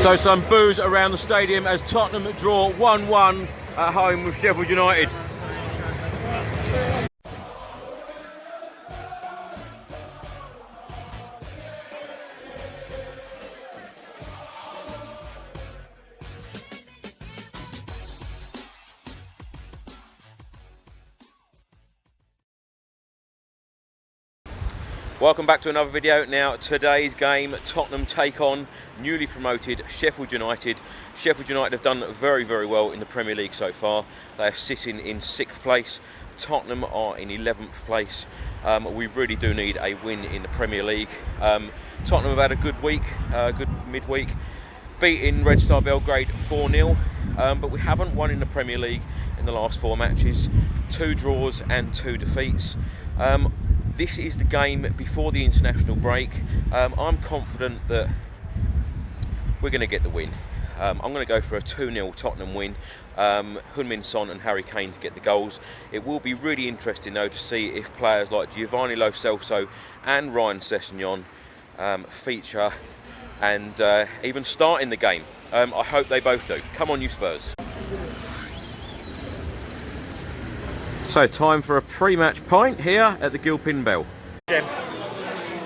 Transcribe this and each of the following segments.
So some boos around the stadium as Tottenham draw 1-1 at home with Sheffield United. Welcome back to another video. Now today's game, Tottenham take on newly promoted Sheffield United. Sheffield United have done very well in the Premier League so far. They are sitting in 6th place. Tottenham are in 11th place. We really do need a win in the Premier League. Tottenham have had a good week, good midweek, beating Red Star Belgrade 4-0, but we haven't won in the Premier League in the last 4 matches. 2 draws and 2 defeats. This is the game before the international break. I'm confident that we're going to get the win. I'm going to go for a 2-0 Tottenham win. Heung-Min, Son and Harry Kane to get the goals. It will be really interesting though to see if players like Giovanni Lo Celso and Ryan Sessegnon feature and even start in the game. I hope they both do. Come on you Spurs. So time for a pre-match pint here at the Gilpin Bell.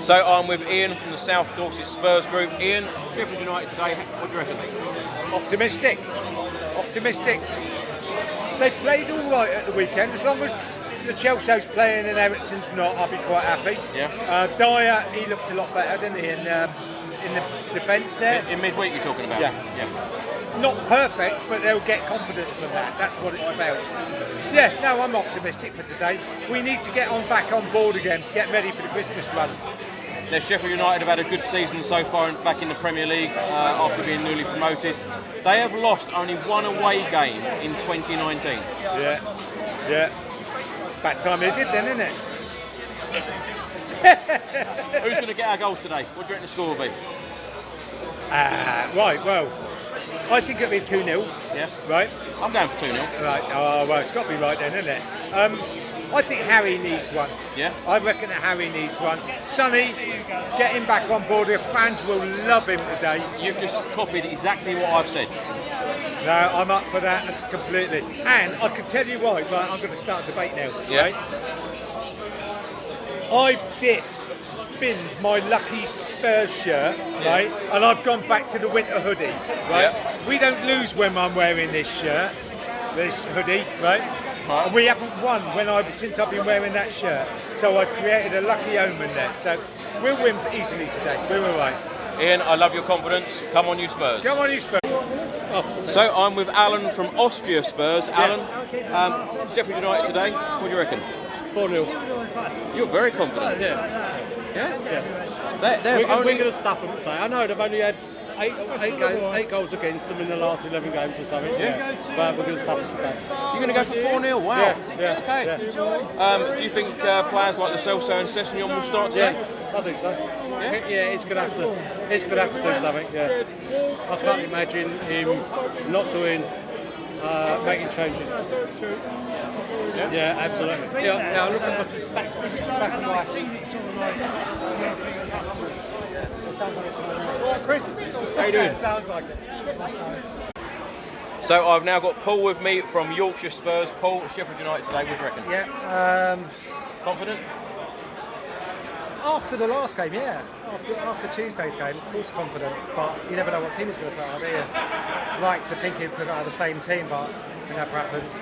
So I'm with Ian from the South Dorset Spurs group. Ian, Sheffield United today, what do you reckon? Optimistic. They played all right at the weekend. As long as the Chelsea's playing and Eriksen's not, I'll be quite happy. Yeah. Dyer, he looked a lot better, didn't he, in the defence there? In midweek you're talking about? Yeah. Not perfect, but they'll get confidence from that. That's what it's about. Yeah, no, I'm optimistic for today. We need to get back on board again, get ready for the Christmas run. Now, Sheffield United have had a good season so far back in the Premier League after being newly promoted. They have lost only 1 away game in 2019. Yeah. About time they did then, isn't it? Who's going to get our goals today? What do you reckon the score will be? Right, well, I think it'll be 2-0. Yeah. Right? I'm going for 2-0. Right, oh, well, it's got to be right then, isn't it? I think Harry needs one. Yeah? I reckon that Harry needs one. Sonny, get him back on board. The fans will love him today. You've just copied exactly what I've said. No, I'm up for that completely. And I can tell you why, right, I'm going to start a debate now. Yeah. Right? I've binned my lucky Spurs shirt, right? And I've gone back to the winter hoodie, right? Yeah. We don't lose when I'm wearing this shirt, this hoodie, right? And we haven't won since I've been wearing that shirt. So I've created a lucky omen there. So we'll win easily today. We're all right. Ian, I love your confidence. Come on you Spurs. Come on you Spurs. So I'm with Alan from Austria Spurs. Alan, Sheffield United today, what do you reckon? 4-0. You're very confident. Yeah. They're we're going to stuff them today. I know they've only had 8 goals against them in the last 11 games or something. Yeah. But we're going to stuff them today. You're going to go for 4-0? Wow. Yeah. Okay. Yeah. Do you think players like Lo Celso and Sessegnon will start today? Yeah, I think so. Yeah, he's going to have to do something. Yeah. I can't imagine him not doing, making changes. Yeah, absolutely. Yeah, look at the back of my... Chris, how you doing? Sounds like it. So I've now got Paul with me from Yorkshire Spurs. Paul, Sheffield United today, what do you reckon? Yeah. Confident? After the last game, yeah. After Tuesday's game, of course confident, but you never know what team he's going to put out, do you? Like to think he'd put out the same team, but it never happens.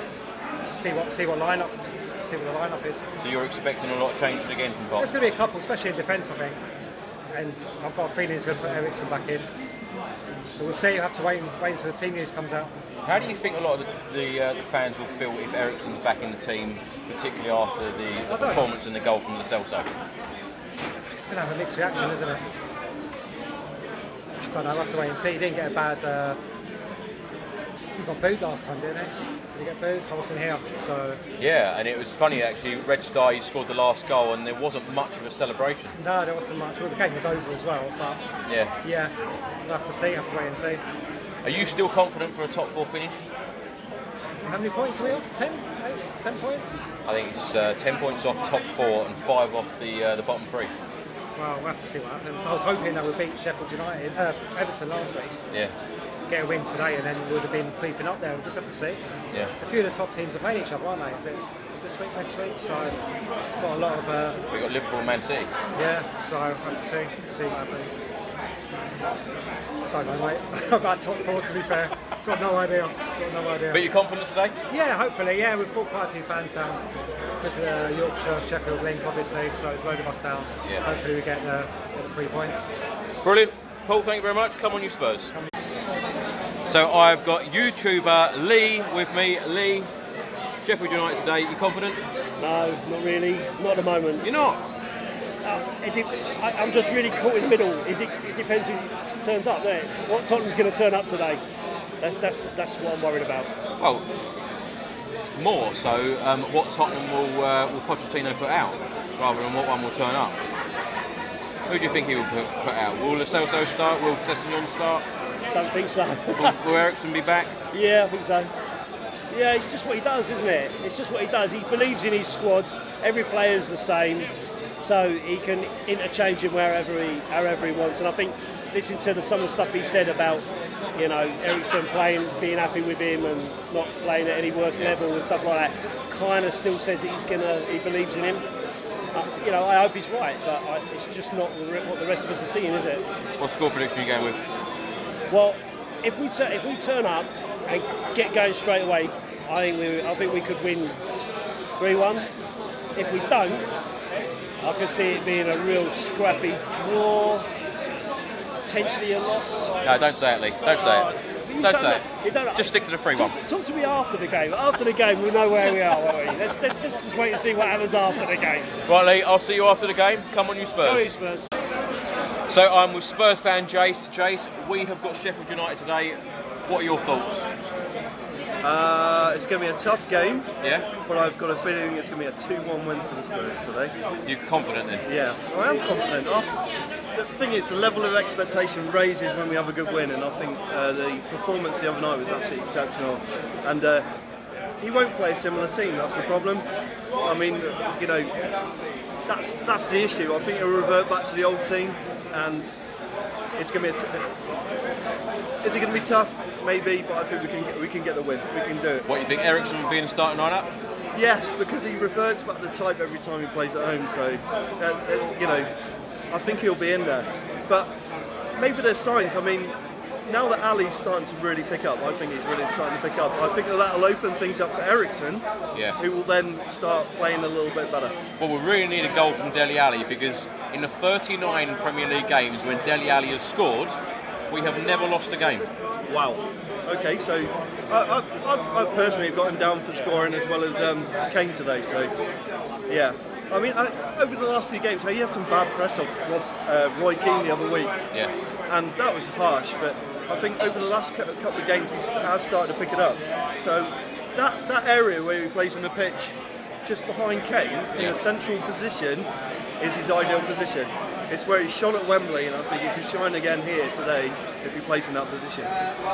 Just see what the lineup is. So you're expecting a lot of changes again from Toffs? There's going to be a couple, especially in defence, I think. And I've got a feeling he's going to put Eriksen back in. So we'll see. You have to wait until the team news comes out. How do you think a lot of the fans will feel if Eriksen's back in the team, particularly after the performance and the goal from Lo Celso? It's going to have a mixed reaction, isn't it? I don't know. I'll have to wait and see. He didn't get a bad... he got booed last time, didn't he? Did he get booed? I wasn't here, so... Yeah, and it was funny actually, Red Star, he scored the last goal and there wasn't much of a celebration. No, there wasn't much. Well, the game was over as well, but... Yeah, we'll have to see, have to wait and see. Are you still confident for a top 4 finish? How many points are we off? 10? 10 points? I think it's 10 points off top 4 and 5 off the bottom 3. Well, we'll have to see what happens. I was hoping they would beat Sheffield United, Everton last week. Yeah. Get a win today, and then we would have been creeping up there. We'll just have to see. Yeah. A few of the top teams are playing each other, aren't they? Is it this week, next week? So it's got a lot of. We've got Liverpool and Man City. Yeah. So we'll have to see what happens. I don't know, mate. I don't know about top four, to be fair. Got no idea. But you're confident today? Yeah, hopefully. Yeah, we've brought quite a few fans down because of the Yorkshire, Sheffield link, obviously. So it's loaded us down. Yeah. Hopefully we get the 3 points. Brilliant. Paul, thank you very much. Come on, you Spurs. So I've got YouTuber Lee with me. Lee, Sheffield United today. You confident? No, not really. Not at the moment. You're not? I'm just really caught in the middle. It depends who turns up there. What Tottenham's going to turn up today? That's what I'm worried about. Well, more so what Tottenham will Pochettino put out rather than what one will turn up. Who do you think he will put out? Will Lo Celso start? Will Sessegnon start? Don't think so. Will Ericsson be back? Yeah, I think so. Yeah, it's just what he does, isn't it? It's just what he does. He believes in his squad. Every player's the same, so he can interchange him however he wants. And I think listening to some of the stuff he said about, Ericsson being happy with him and not playing at any worse level and stuff like that, kind of still says that he believes in him. I hope he's right, but it's just not what the rest of us are seeing, is it? What score prediction are you going with? Well, if we turn up and get going straight away, I think we could win 3-1. If we don't, I can see it being a real scrappy draw, potentially a loss. No, don't say it, Lee. Don't say it. Don't say it. Just stick to the 3-1. Talk to me after the game. After the game, we'll know where we are, won't we? Let's just wait and see what happens after the game. Right, Lee, I'll see you after the game. Come on, you Spurs. Go you Spurs. So I'm with Spurs fan Jace. Jace, we have got Sheffield United today. What are your thoughts? It's going to be a tough game. Yeah? But I've got a feeling it's going to be a 2-1 win for the Spurs today. You're confident then? Yeah, I am confident. The thing is, the level of expectation raises when we have a good win, and I think the performance the other night was absolutely exceptional. And he won't play a similar team, that's the problem. I mean, that's the issue. I think he'll revert back to the old team, and it's going to be is it going to be tough? Maybe, but I think we can get the win. We can do it. What, you think Ericsson will be in the starting lineup? Yes, because he reverts back to the type every time he plays at home. So, I think he'll be in there. But maybe there's signs. I mean, now that Ali's starting to really pick up, I think he's really starting to pick up. I think that'll open things up for Ericsson, who will then start playing a little bit better. Well, we really need a goal from Dele Alli, because in the 39 Premier League games when Dele Alli has scored, we have never lost a game. Wow. Okay, so I've personally got him down for scoring as well as Kane today. So, yeah. I mean, over the last few games, he had some bad press off Roy Keane the other week. Yeah. And that was harsh, but I think over the last couple of games, he has started to pick it up. So, that area where he plays on the pitch, just behind Kane, in a central position, is his ideal position. It's where he shone at Wembley, and I think he can shine again here today if he plays in that position.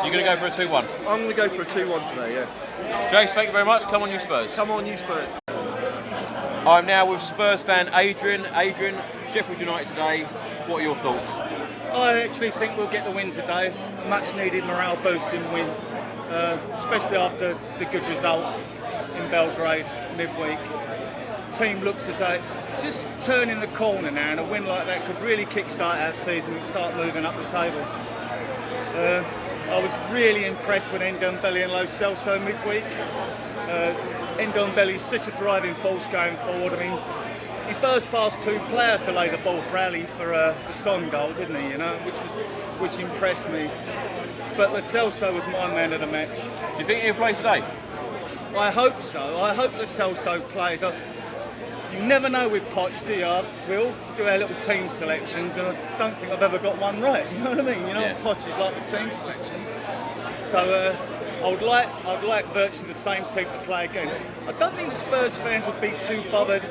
You're going to go for a 2-1? I'm going to go for a 2-1 today, yeah. Jace, thank you very much. Come on, you Spurs. Come on, you Spurs. I'm now with Spurs fan Adrian. Adrian, Sheffield United today. What are your thoughts? I actually think we'll get the win today. Much needed morale boosting win, especially after the good result in Belgrade midweek. Team looks as though it's just turning the corner now, and a win like that could really kickstart our season and start moving up the table. I was really impressed with Ndombele and Lo Celso midweek. Ndombele's such a driving force going forward. I mean, he burst past two players to lay the ball for Ali for the Son goal, didn't he? Which impressed me. But Lo Celso was my man of the match. Do you think he'll play today? I hope so. I hope Lo Celso plays. You never know with Poch, do you? We all do our little team selections, and I don't think I've ever got one right. You know what I mean? Poch is like the team selections. So I'd like virtually the same team to play again. I don't think the Spurs fans would be too bothered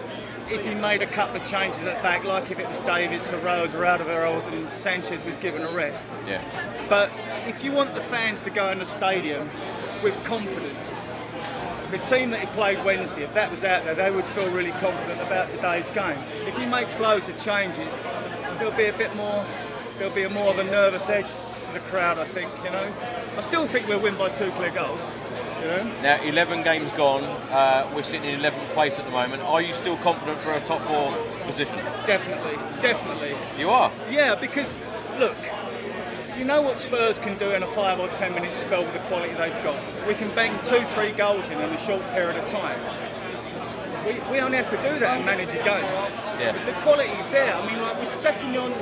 if he made a couple of changes at the back, like if it was Davies, Rose, Alderweireld, and Sanchez was given a rest. Yeah. But if you want the fans to go in the stadium with confidence, the team that he played Wednesday, if that was out there, they would feel really confident about today's game. If he makes loads of changes, there'll be a bit more. There'll be more of a nervous edge to the crowd, I think. You know, I still think we'll win by 2 clear goals. You know? Now, 11 games gone. We're sitting in 11th place at the moment. Are you still confident for a top 4 position? Definitely, definitely. You are? Yeah, because look, you know what Spurs can do in a 5 or 10 minute spell with the quality they've got. We can bang 2-3 goals in a short period of time. We only have to do that and manage a game. Yeah. The quality's there. I mean, like with Sessegnon,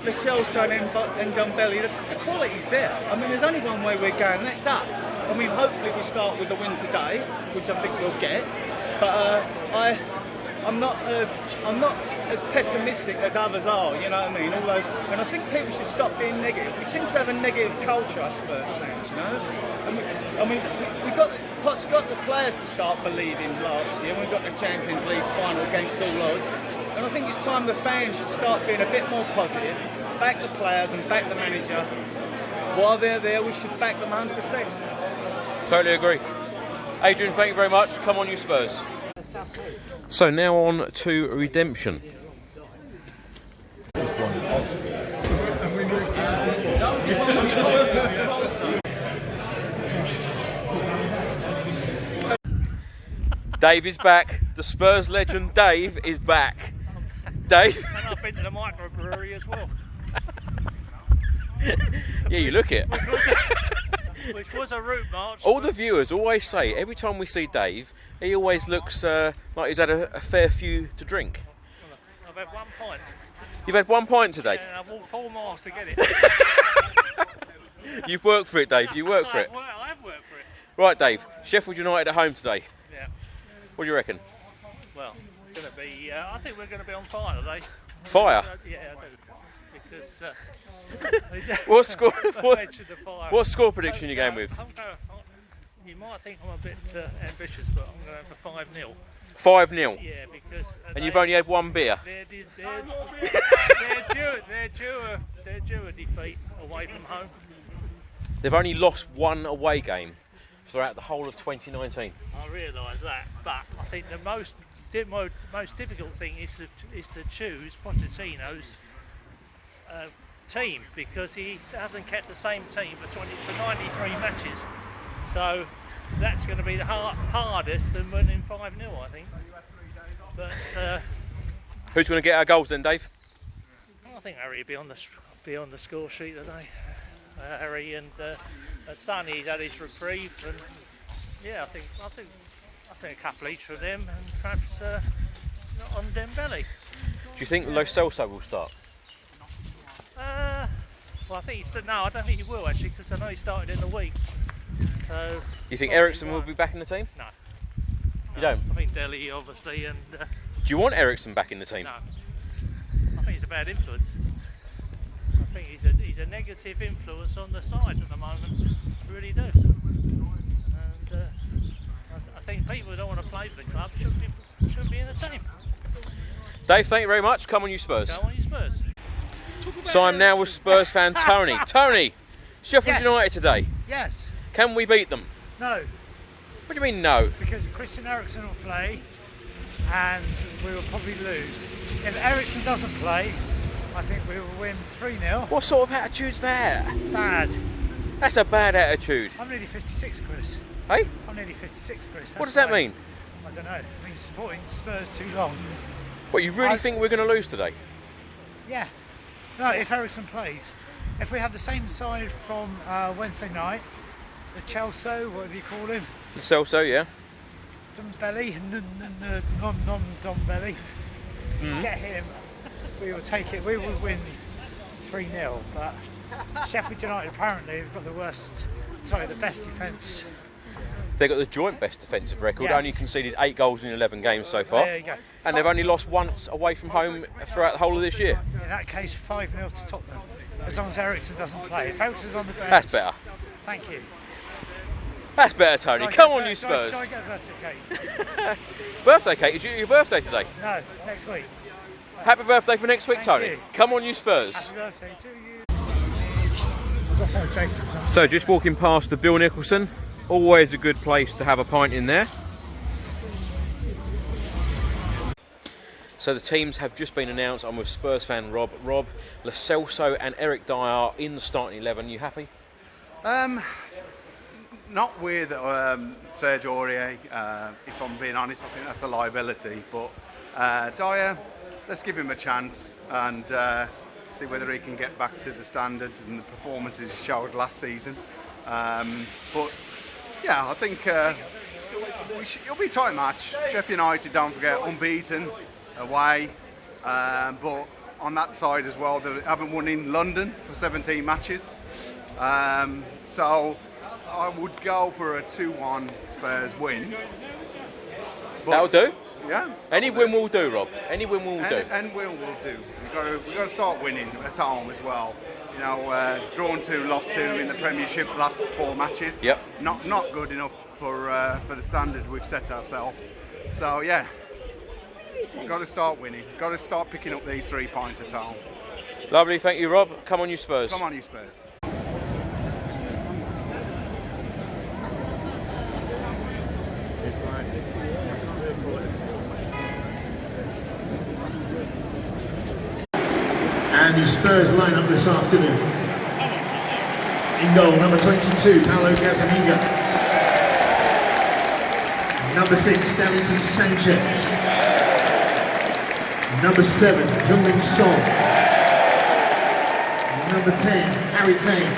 the Chelsea and Dumbelly, the quality's there. I mean, there's only one way we're going, and that's up. I mean, hopefully we start with the win today, which I think we'll get. But I'm not as pessimistic as others are. You know what I mean? All those, and I think people should stop being negative. We seem to have a negative culture, us Spurs fans. You know? I mean, Potts got the players to start believing last year. We got the Champions League final against all odds. And I think it's time the fans should start being a bit more positive, back the players and back the manager. While they're there, we should back them 100%. Totally agree. Adrian, thank you very much. Come on, you Spurs. So now on to redemption. Dave is back. The Spurs legend Dave is back. Dave? And I've been to the microbrewery as well. Yeah, you look it. Which was a route march. All the viewers always say, every time we see Dave, he always looks like he's had a fair few to drink. I've had 1 pint. You've had 1 pint today? And I've walked 4 miles to get it. You've worked for it, Dave. You worked for it. I have worked for it. Right, Dave. Sheffield United at home today. Yeah. What do you reckon? Well, it's going to be. I think we're going to be on fire today. Fire? Yeah, I do. Because. What score prediction are you going with? You might think I'm a bit ambitious, but I'm going to have a 5-0. 5-0? Yeah, because. And you've only had 1 beer? They're due a defeat away from home. They've only lost 1 away game throughout the whole of 2019. I realise that, but I think the most difficult thing is to choose Pochettino's team, because he hasn't kept the same team for 93 matches. So that's going to be the hardest than winning 5-0, I think. But who's going to get our goals then, Dave? I think Harry will be on the score sheet today. Harry and Sonny's had his reprieve, and yeah, I think a couple each for them, and perhaps not on Dembele. Do you think Lo Celso will start? Well, I think I don't think he will actually, because I know he started in the week. So. Do you think Ericsson will be back in the team? No. You don't? I think Dele obviously, and. Do you want Ericsson back in the team? No. I think he's a bad influence. I think he's a negative influence on the side at the moment. I really do. And I think people who don't want to play for the club shouldn't be in the team. Dave, thank you very much. Come on, you Spurs. Come on, you Spurs. So I'm now with Spurs fan Tony. Tony, Sheffield United today. Yes. Can we beat them? No. What do you mean no? Because Christian Eriksen will play and we will probably lose. If Eriksen doesn't play, I think we will win 3-0. What sort of attitude's that? Bad. That's a bad attitude. I'm nearly 56, Chris. Hey? I'm nearly 56, Chris. What does that mean? I don't know. It means supporting Spurs too long. What, you really think we're going to lose today? Yeah. No, if Eriksen plays. If we have the same side from Wednesday night, the Chelsea, whatever you call him. The Celso, yeah. Dumbelly, non-Dumbelly. Get him. We will take it. We will win 3-0. But Sheffield United apparently have got the best defence. They've got the joint best defensive record. Yes. Only conceded 8 goals in 11 games so far. There you go. And they've only lost once away from home throughout the whole of this year. In that case, 5-0 to Tottenham. As long as Eriksen doesn't play. If Eriksen's on the bench. That's better. Thank you. That's better, Tony. Come on, you Spurs. Shall I get a birthday cake? Birthday cake? Is it your birthday today? No, next week. Happy birthday for next week, Thank Tony. you. Come on, you Spurs. Happy birthday to you. So just walking past the Bill Nicholson. Always a good place to have a pint in there. So So the teams have just been announced. I'm with Spurs fan Rob. Rob, Lo Celso and Eric Dyer are in the starting 11. You happy? Not with Serge Aurier, if I'm being honest. I think that's a liability. But Dyer, let's give him a chance and see whether he can get back to the standard and the performances he showed last season. But yeah, I think it'll be a tight match. Sheffield United, don't forget, unbeaten away. But on that side as well, they haven't won in London for 17 matches. So I would go for a 2-1 Spurs win. That'll do. Yeah. Any win will do, Rob. Any win will do. And win will do. We've got to start winning at home as well. You know, drawn 2, lost 2 in the Premiership last 4 matches. Yep. Not good enough for the standard we've set ourselves. So yeah, got to start winning. Got to start picking up these 3 points at home. Lovely, thank you, Rob. Come on, you Spurs. Come on, you Spurs. And the Spurs lineup this afternoon. In goal, number 22, Paulo Gazaniga. Number 6, Davinson Sanchez. Number 7, Heung-Min Son. Number 10, Harry Kane.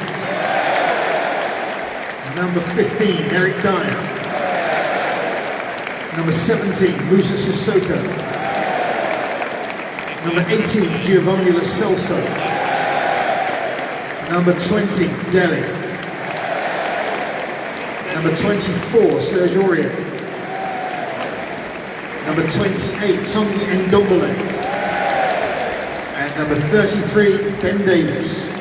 Number 15, Eric Dyer. Number 17, Musa Sissoko. Number 18, Giovanni Lo Celso. Number 20, Dele. Number 24, Serge Aurier. Number 28, Tongi Ndombele. And number 33, Ben Davies.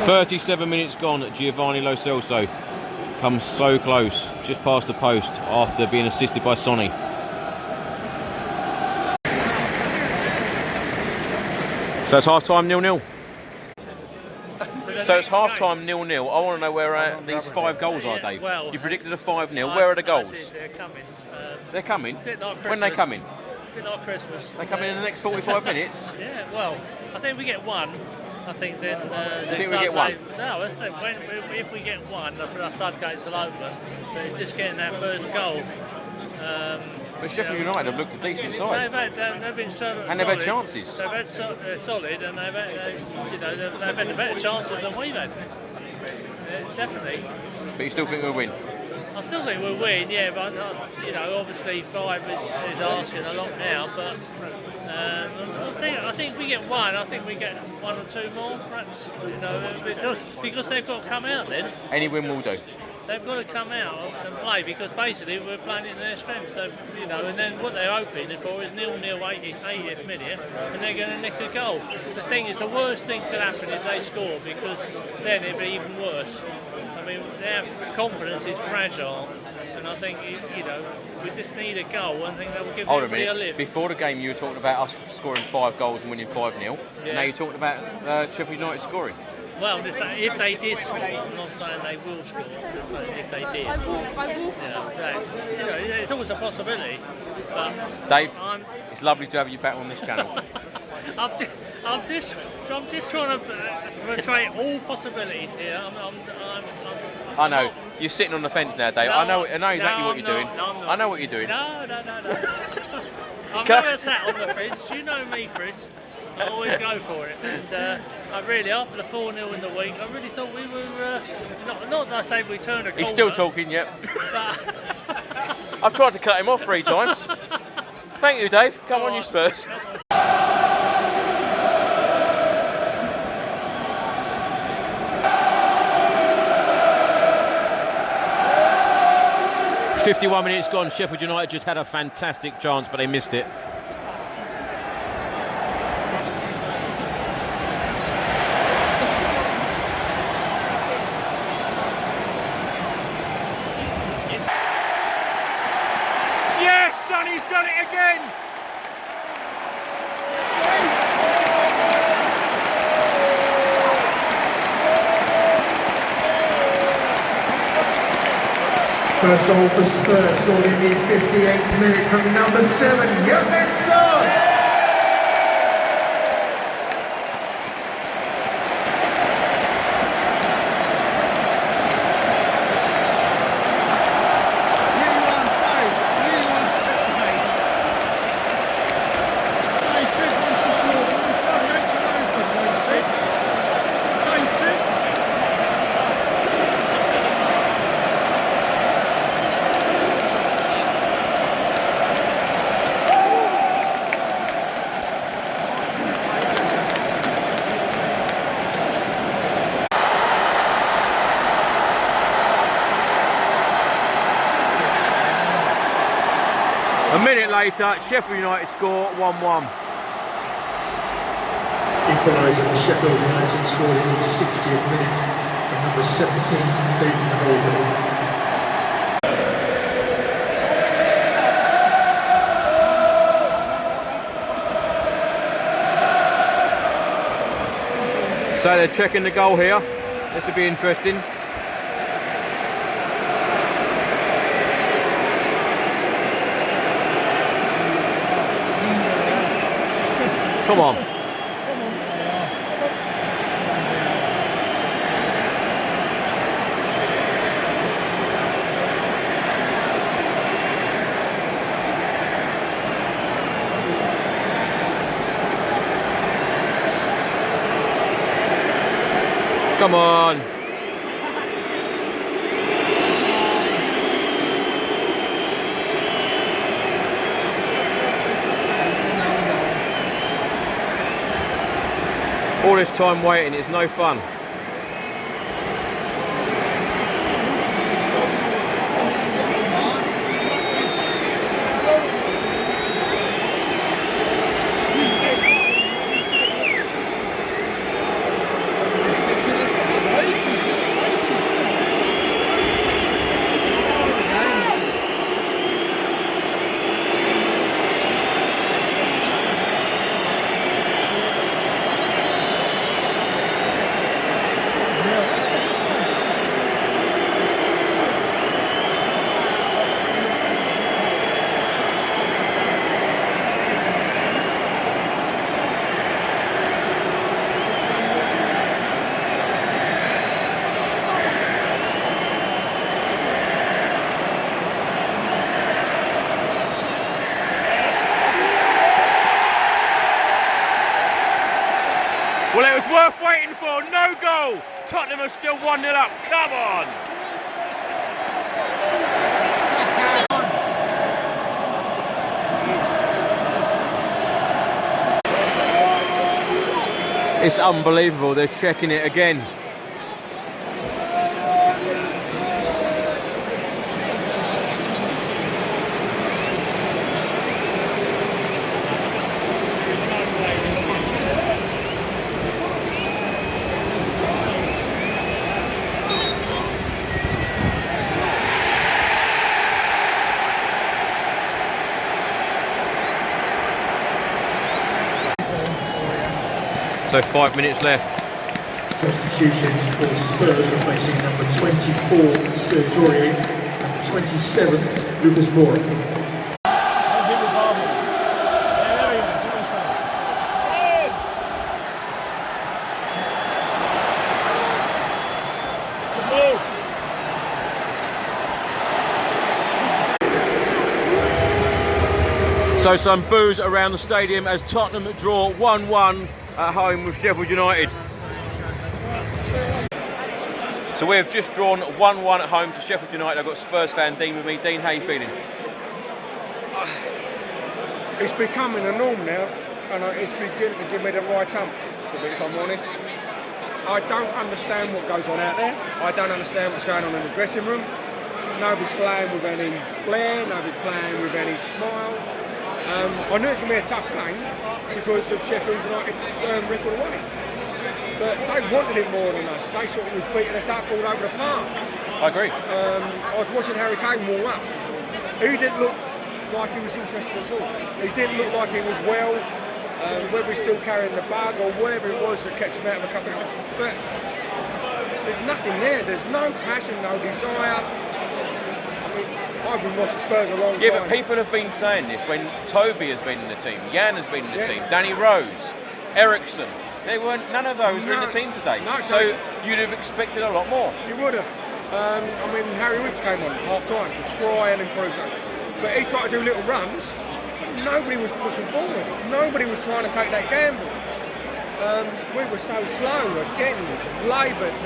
.37 minutes gone. Giovanni Lo Celso comes so close, just past the post after being assisted by Sonny. So it's half time 0-0. So it's half time 0-0. I want to know where these 5 goals are, Dave. Well, you predicted a 5-0. Where are the goals? They're coming. They're coming? Like when they coming? A bit like Christmas. They come in the next 45 minutes? Yeah, well, I think we get one. I think then... you think we get one? No, if we get one, the floodgates will open. But it's just getting that first goal. But Sheffield United have looked a decent side. They've been solid. And they've had chances. They've had solid, and they've had the better chances than we've had. Definitely. But you still think we'll win? I still think we'll win, yeah, but obviously 5 is asking a lot now. But I think if we get one, I think we get 1 or 2 more, perhaps. Because they've got to come out then. Any win will do. They've got to come out and play because basically we're playing in their strength. So and then what they're hoping for is 0-0 80th minute, and they're going to nick a goal. The thing is, the worst thing could happen if they score because then it'd be even worse. I mean, their confidence is fragile, and I think we just need a goal. And I think that will give everybody a lift. Before the game, you were talking about us scoring 5 goals and winning 5-0. Yeah. And now you're talking about Sheffield United scoring. Well, if they did score, I'm not saying they will score. I'm saying if they did. It's always a possibility. But Dave, it's lovely to have you back on this channel. I'm just trying to portray all possibilities here. I know. You're sitting on the fence now, Dave. No, I know exactly what you're doing. No, I'm not. I know what you're doing. No. I've never sat on the fence. You know me, Chris. I always go for it. And I really, after the 4-0 in the week, I really thought we were, not that I say we turned a corner. He's still talking, yep. But I've tried to cut him off 3 times. Thank you, Dave. Come on, you Spurs. 51 minutes gone. Sheffield United just had a fantastic chance, but they missed it. Yes, Sonny's done it again. First goal for Spurs, scored in the 58th minute from number 7, Heung-Min. A minute later, Sheffield United score 1-1. Equaliser for Sheffield United, scored in the 60th minute from number 17, David Holden. So they're checking the goal here. This will be interesting. Come on. Come on. All this time waiting, it's no fun. Well, it was worth waiting for. No goal. Tottenham are still 1-0 up. Come on. It's unbelievable. They're checking it again. So 5 minutes left. Substitution for Spurs, replacing number 24, Serge Aurier, and 27, Lucas Moura. So some boos around the stadium as Tottenham draw 1-1 at home with Sheffield United. So we have just drawn 1-1 at home to Sheffield United. I've got Spurs fan Dean with me. Dean, how are you feeling? It's becoming a norm now, and it's beginning to give me the right hump, if I'm honest. I don't understand what goes on out there. I don't understand what's going on in the dressing room. Nobody's playing with any flair, nobody's playing with any smile. I knew it was going to be a tough game because of Sheffield United's record away. But they wanted it more than us. They sort of was beating us up all over the park. I agree. I was watching Harry Kane warm up. He didn't look like he was interested at all. He didn't look like he was well, whether he's still carrying the bug or whatever it was that kept him out of a couple of minutes. But there's nothing there. There's no passion, no desire. I've been watching Spurs a long time. Yeah, but people have been saying this when Toby has been in the team, Jan has been in the team, Danny Rose, Ericsson. None of those were in the team today. No, so you'd have expected a lot more. You would have. I mean, Harry Winks came on half time to try and improve something. But he tried to do little runs. Nobody was pushing forward. Nobody was trying to take that gamble. We were so slow, again, laboured.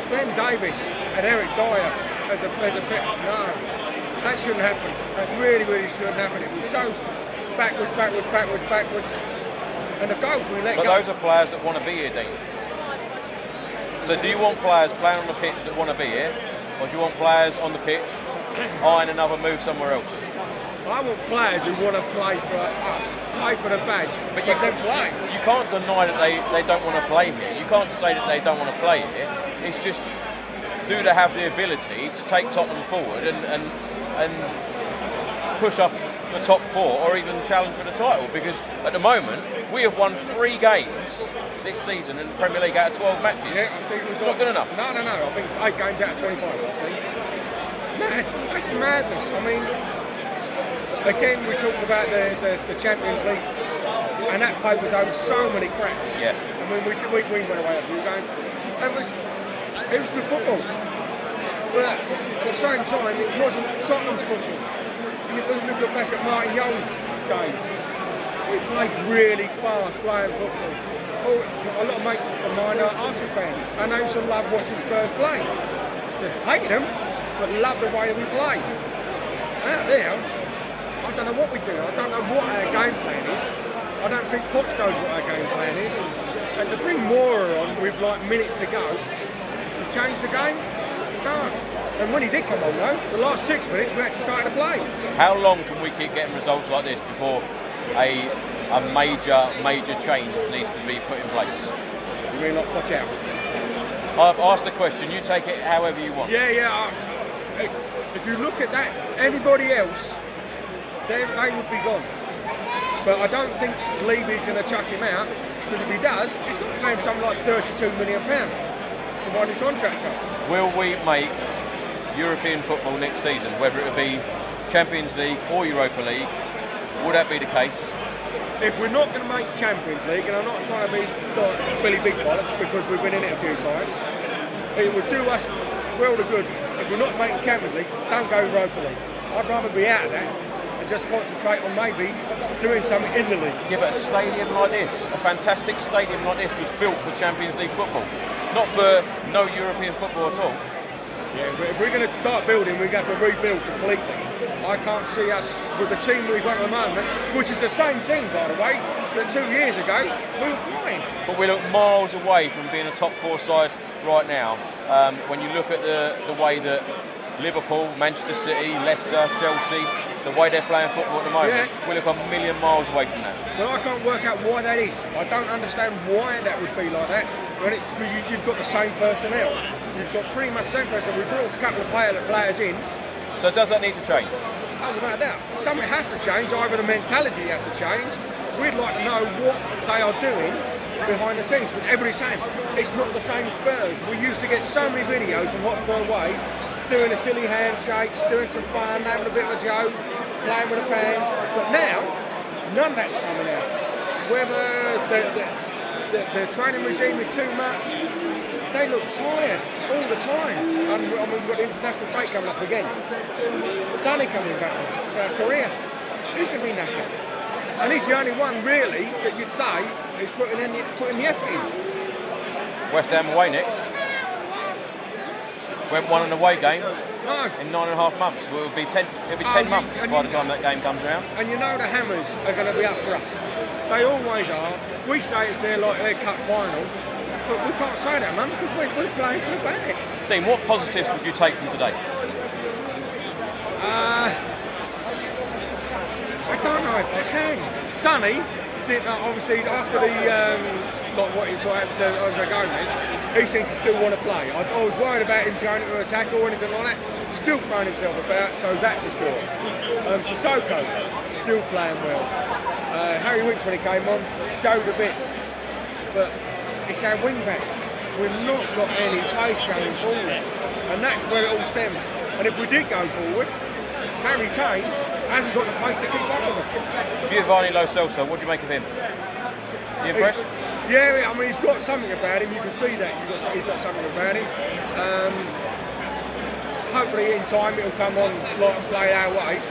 Ben Davis and Eric Dyer as a bit. No, that shouldn't happen. That really, really shouldn't happen. It was so backwards. And the goals we let go. But those are players that want to be here, Dean. So do you want players playing on the pitch that want to be here? Or do you want players on the pitch eyeing another move somewhere else? I want players who want to play for us, play for the badge, but you can play. You can't deny that they don't want to play here. You can't say that they don't want to play here. It's just, do they have the ability to take Tottenham forward and push up the top 4 or even challenge for the title? Because at the moment, we have won 3 games this season in the Premier League out of 12 matches. Yeah, I think it was not good enough. No. I think it's 8 games out of 25, I see. Mad. That's madness. I mean, again, we talked about the Champions League, and that paper's over so many cracks. Yeah. I mean, we went away a few games. It was the football. But at the same time, it wasn't Tottenham's football. You look back at Martin Young's days. We played really fast, playing football. A lot of mates of mine are Arsenal fans, and they used to love watching Spurs play. To hate them, but love the way we play. Out there, I don't know what we do. I don't know what our game plan is. I don't think Potts knows what our game plan is. And to bring Moura on with like minutes to go, to change the game, no. And when he did come on though, the last 6 minutes we actually started to play. How long can we keep getting results like this before a major change needs to be put in place? You mean like watch out? I've asked the question, you take it however you want. Yeah. If you look at that, anybody else, they would be gone. But I don't think Levy's going to chuck him out, because if he does, he's got to pay him something like £32 million to wind his contract up. Will we make European football next season, whether it be Champions League or Europa League? Would that be the case? If we're not going to make Champions League, and I'm not trying to be Billy Big Bollocks because we've been in it a few times, it would do us well to good. If we're not making Champions League, don't go Europa League. I'd rather be out of that and just concentrate on maybe doing something in the league. Yeah, but a stadium like this, a fantastic stadium like this was built for Champions League football, not for no European football at all. Yeah, but if we're going to start building, we're going to have to rebuild completely. I can't see us with the team we've got at the moment, which is the same team, by the way, that 2 years ago we were flying. But we look miles away from being a top 4 side right now. When you look at the way that Liverpool, Manchester City, Leicester, Chelsea, the way they're playing football at the moment, we look a million miles away from that. But I can't work out why that is. I don't understand why that would be like that. When you've got the same personnel. You've got pretty much the same personnel. We brought a couple of players in. So does that need to change? Oh, without a doubt. Something has to change. Either the mentality has to change. We'd like to know what they are doing behind the scenes. Because everybody's saying it's not the same Spurs. We used to get so many videos from Hotspur Way, doing the silly handshakes, doing some fun, having a bit of a joke, playing with the fans. But now, none of that's coming out. Whether the training regime is too much, they look tired all the time. And we've got the international break coming up again. Sonny coming back from South Korea. He's going to be knackered. And he's the only one really that you'd say is putting the effort in. West Ham away next. Went one an away game in 9.5 months. Well, it'll be 10 months by the time that game comes around. And you know the Hammers are going to be up for us. They always are. We say it's their cup final, but we can't say that, man, because we're playing so bad. Dean, what positives would you take from today? I don't know if I can. Sonny, obviously after the what he happened to Oscar Gomez, he seems to still want to play. I was worried about him going into attack or anything like that. Still throwing himself about, so that for sure. Sissoko, still playing well. Harry Winks when he came on showed a bit, but it's our wing backs. We've not got any pace going forward, and that's where it all stems. And if we did go forward, Harry Kane hasn't got the pace to keep up with us. Giovanni Lo Celso, what do you make of him? You impressed? Yeah, I mean he's got something about him. You can see that he's got something about him. Hopefully in time it'll come on like and play our way.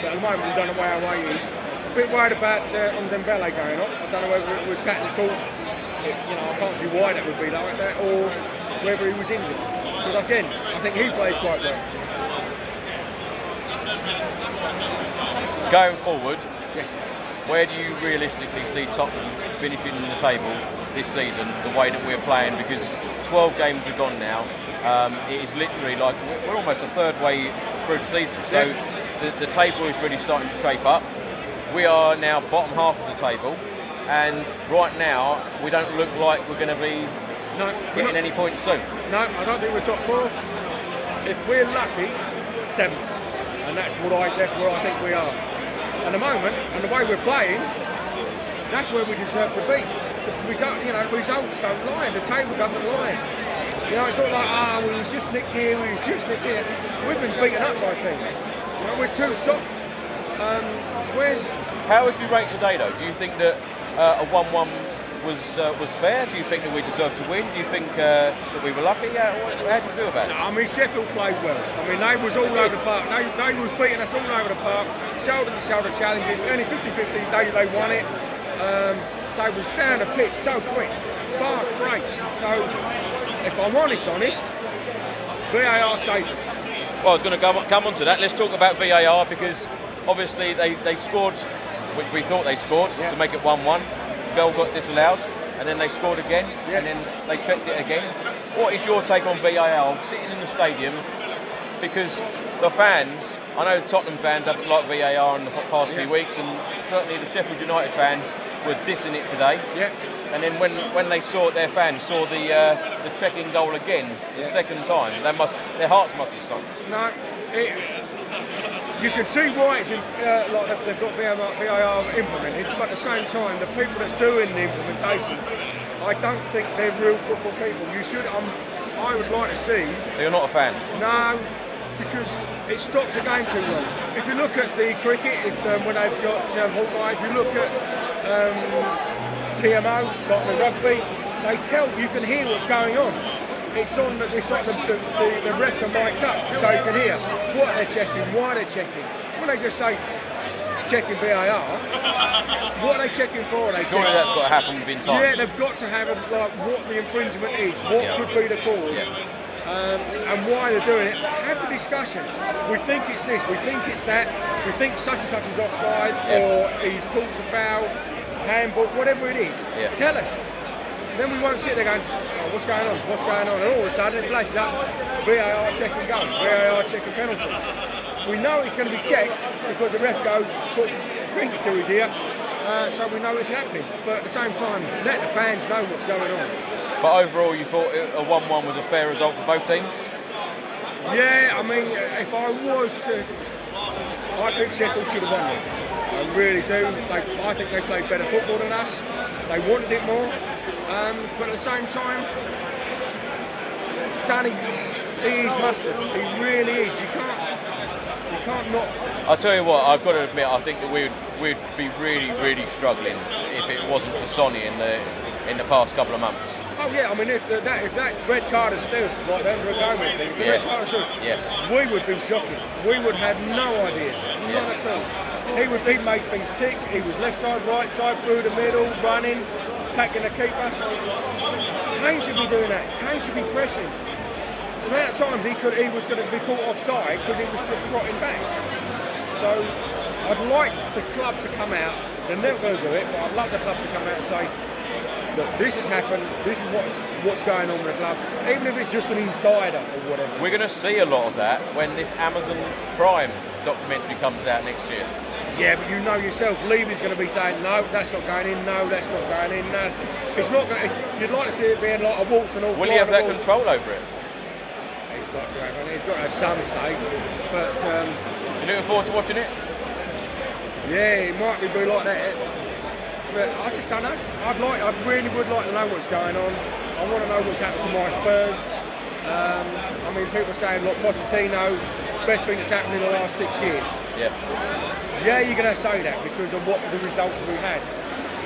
But at the moment we don't know where our way is. A bit worried about Dembele going off. I don't know whether it was technical. I can't see why that would be like that, or whether he was injured. But again, I think he plays quite well. Going forward, yes. Where do you realistically see Tottenham finishing in the table this season, the way that we're playing? Because 12 games have gone now. It is literally like we're almost a third way through the season. So the table is really starting to shape up. We are now bottom half of the table, and right now we don't look like we're going to be getting any points soon. No, I don't think we're top four. If we're lucky, 7th, and that's where I think we are. At the moment, and the way we're playing, that's where we deserve to be. Results don't lie, the table doesn't lie. It's not like, we was just nicked here, we was just nicked here. We've been beaten up by teams. We're too soft. How would you rate today though? Do you think that a 1-1 was fair? Do you think that we deserved to win? Do you think that we were lucky? How do you feel about it? I mean, Sheffield played well. I mean, they was all over the park. They was beating us all over the park. Shoulder to shoulder challenges. Only 50-50, they won it. They was down the pitch so quick. Fast breaks. So, if I'm honest, VAR saved it. Well, I was going to come on to that. Let's talk about VAR, because obviously they scored, which we thought they scored, to make it 1-1. Goal got disallowed, and then they scored again, and then they checked it again. What is your take on VAR sitting in the stadium? Because the fans, I know Tottenham fans haven't liked VAR in the past few weeks, and certainly the Sheffield United fans were dissing it today. Yeah. And then when their fans saw the checking goal again the second time, their hearts must have sunk. No, you can see why it's like they've got VAR implemented, but at the same time, the people that's doing the implementation, I don't think they're real football people. I would like to see. So you're not a fan? No, because it stops the game too long. If you look at the cricket, when they've got Hawkeye, if you look at TMO, like the rugby, you can hear what's going on. It's like the refs are mic'd up, so you can hear what they're checking, why they're checking. When they just say checking VAR, what are they checking for? Surely that's got to happen within time. Yeah, they've got to have what the infringement is, what could be the cause, and why they're doing it. Have the discussion. We think it's this, we think it's that, we think such and such is offside, or he's called for foul, handball, whatever it is. Tell us. Then we won't sit there going, what's going on? And all of a sudden it flashes up, VAR checking goal, VAR checking penalty. We know it's going to be checked because the ref puts his finger to his ear, so we know it's happening. But at the same time, let the fans know what's going on. But overall, you thought a 1-1 was a fair result for both teams? Yeah, I mean, if I was, I think Sheffield should have won it. I really do. I think they played better football than us. They wanted it more. But at the same time, Sonny, he is mustard. He really is. You can't not. I'll tell you what, I've got to admit, I think that we'd be really, really struggling if it wasn't for Sonny in the past couple of months. Oh yeah, I mean if that red card is still like the Andrew Gomez thing, red card is still, we would be shocking. We would have no idea, none at all. He'd make things tick. He was left side, right side, through the middle, running, attacking the keeper. Kane should be doing that. Kane should be pressing. The amount of times he was going to be caught offside because he was just trotting back. So I'd like the club to come out. They're never going to do it, but I'd love the club to come out and say, look, this has happened, this is what's going on with the club, even if it's just an insider or whatever. We're going to see a lot of that when this Amazon Prime documentary comes out next year. Yeah, but you know yourself, Levy's going to be saying, no, that's not going in, no, that's not going in, it's not going to, you'd like to see it being like a waltz and all. Will he have that control over it? He's got to have some say, but... you looking forward to watching it? Yeah, it might be like that, but I just don't know. I really would like to know what's going on. I want to know what's happened to my Spurs. I mean, people are saying, look, Pochettino, best thing that's happened in the last 6 years. Yeah. Yeah, you're going to say that because of what the results we've had.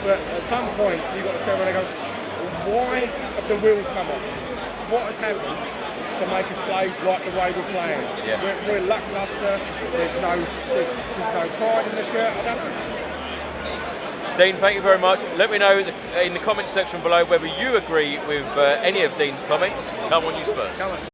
But at some point, you've got to turn around and go, why have the wheels come off? What has happened to make us play like the way we're playing? Yeah. We're lacklustre, there's no pride in the shirt, I don't know. Dean, thank you very much. Let me know in the comments section below whether you agree with any of Dean's comments. Come on, you Spurs. Come on.